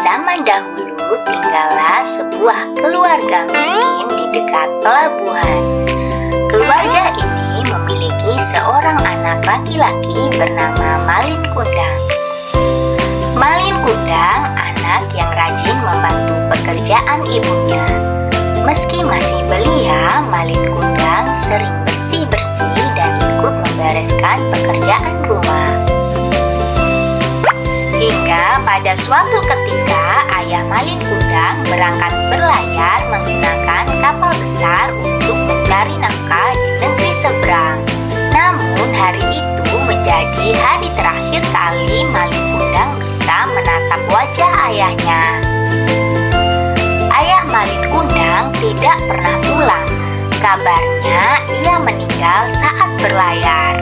zaman dahulu tinggallah sebuah keluarga miskin di dekat pelabuhan. Keluarga ini memiliki seorang anak laki-laki bernama Malin Kundang. Malin Kundang anak yang rajin membantu pekerjaan ibunya. Meski masih belia, Malin Kundang sering bersih-bersih dan ikut membereskan pekerjaan rumah. Hingga pada suatu ketika ayah Malin Kundang berangkat berlayar menggunakan kapal besar untuk mencari nafkah di negeri seberang. Namun hari itu menjadi hari terakhir kali Malin Kundang bisa menatap wajah ayahnya. Ayah Malin Kundang tidak pernah pulang. Kabarnya ia meninggal saat berlayar.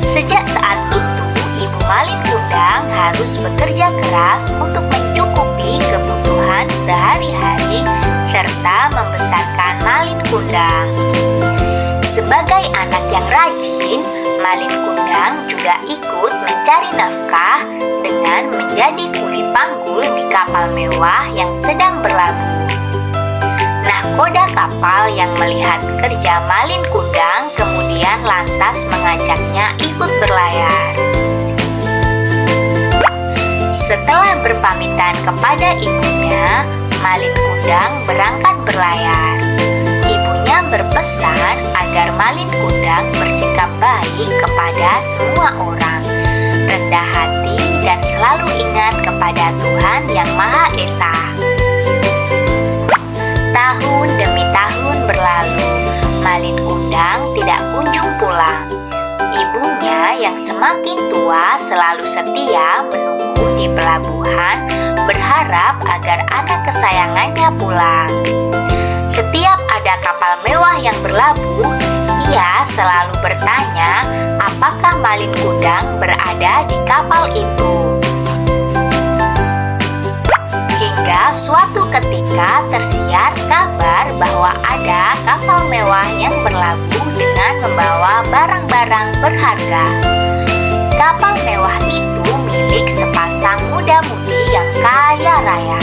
Sejak saat itu Ibu Malin Kundang harus bekerja keras untuk mencukupi kebutuhan sehari-hari serta membesarkan Malin Kundang. Sebagai anak yang rajin, Malin Kundang juga ikut mencari nafkah dengan menjadi kuli panggul di kapal mewah yang sedang berlabuh. Nahkoda kapal yang melihat kerja Malin Kundang kemudian lantas mengajaknya ikut berlayar. Setelah berpamitan kepada ibunya, Malin Kundang berangkat berlayar. Ibunya berpesan agar Malin Kundang bersikap baik kepada semua orang, rendah hati dan selalu ingat kepada Tuhan Yang Maha Esa. Tahun demi tahun berlalu, Malin Kundang tidak kunjung pulang. Ibunya yang semakin tua selalu setia menunggu di pelabuhan, berharap agar anak kesayangannya pulang. Setiap ada kapal mewah yang berlabuh, ia selalu bertanya apakah Malin Kundang berada di kapal itu. Hingga suatu ketika tersiar kabar bahwa ada kapal mewah yang berlabuh dengan membawa barang-barang berharga. Kapal mewah itu milik sepasang muda-mudi yang kaya raya.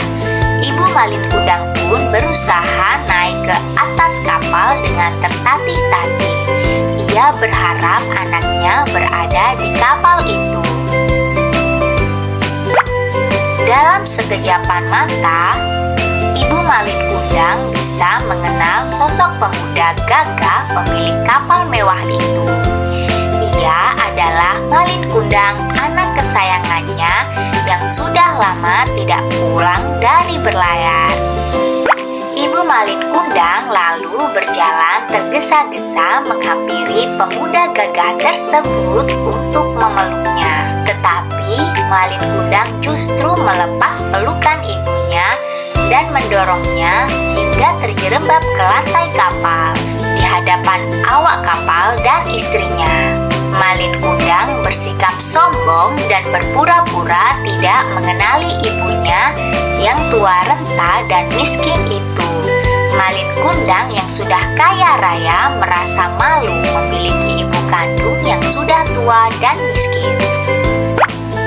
Ibu Malin Kundang pun berusaha naik ke atas kapal dengan tertatih-tatih. Ia berharap anaknya berada di kapal itu. Dalam sekejapan mata, Ibu Malin Kundang bisa mengenal sosok pemuda gagah pemilik kapal mewah itu. Ia adalah Malin Kundang, anak kesayangannya yang sudah lama tidak pulang dari berlayar. Ibu Malin Kundang lalu berjalan tergesa-gesa menghampiri pemuda gagah tersebut untuk memeluknya. Tetapi Malin Kundang justru melepas pelukan ibunya dan mendorongnya hingga terjerembab ke lantai kapal di hadapan awak kapal dan istrinya. Malin Kundang bersikap sombong dan berpura-pura tidak mengenali ibunya yang tua renta dan miskin itu. Malin Kundang yang sudah kaya raya merasa malu memiliki ibu kandung yang sudah tua dan miskin.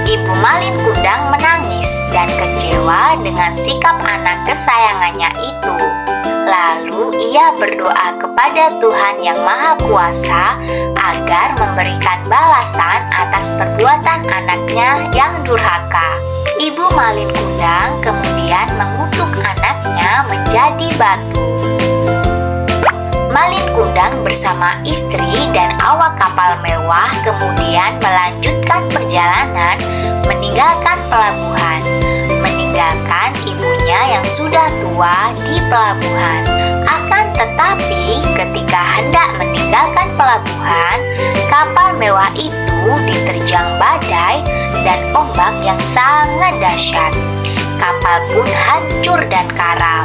Ibu Malin Kundang menangis dan kecewa dengan sikap anak kesayangannya itu. Lalu ia berdoa kepada Tuhan Yang Maha Kuasa agar memberikan balasan atas perbuatan anaknya yang durhaka. Ibu Malin Kundang kemudian mengutuk anaknya menjadi batu. Malin Kundang bersama istri dan awak kapal mewah kemudian melanjutkan perjalanan meninggalkan pelabuhan, meninggalkan ibunya yang sudah tua di pelabuhan. Akan tetapi ketika hendak meninggalkan pelabuhan, kapal mewah itu diterjang badai dan ombak yang sangat dahsyat. Kapal pun hancur dan karam.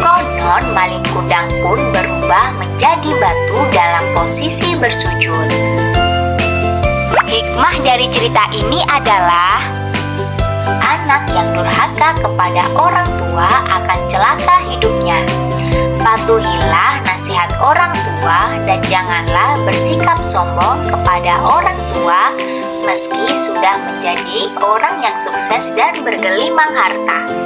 Konon Malin Kundang pun berubah menjadi batu dalam posisi bersujud. Hikmah dari cerita ini adalah anak yang durhaka kepada orang tua akan celaka hidupnya. Patuhilah nasihat orang tua dan janganlah bersikap sombong kepada orang tua meski sudah menjadi orang yang sukses dan bergelimang harta.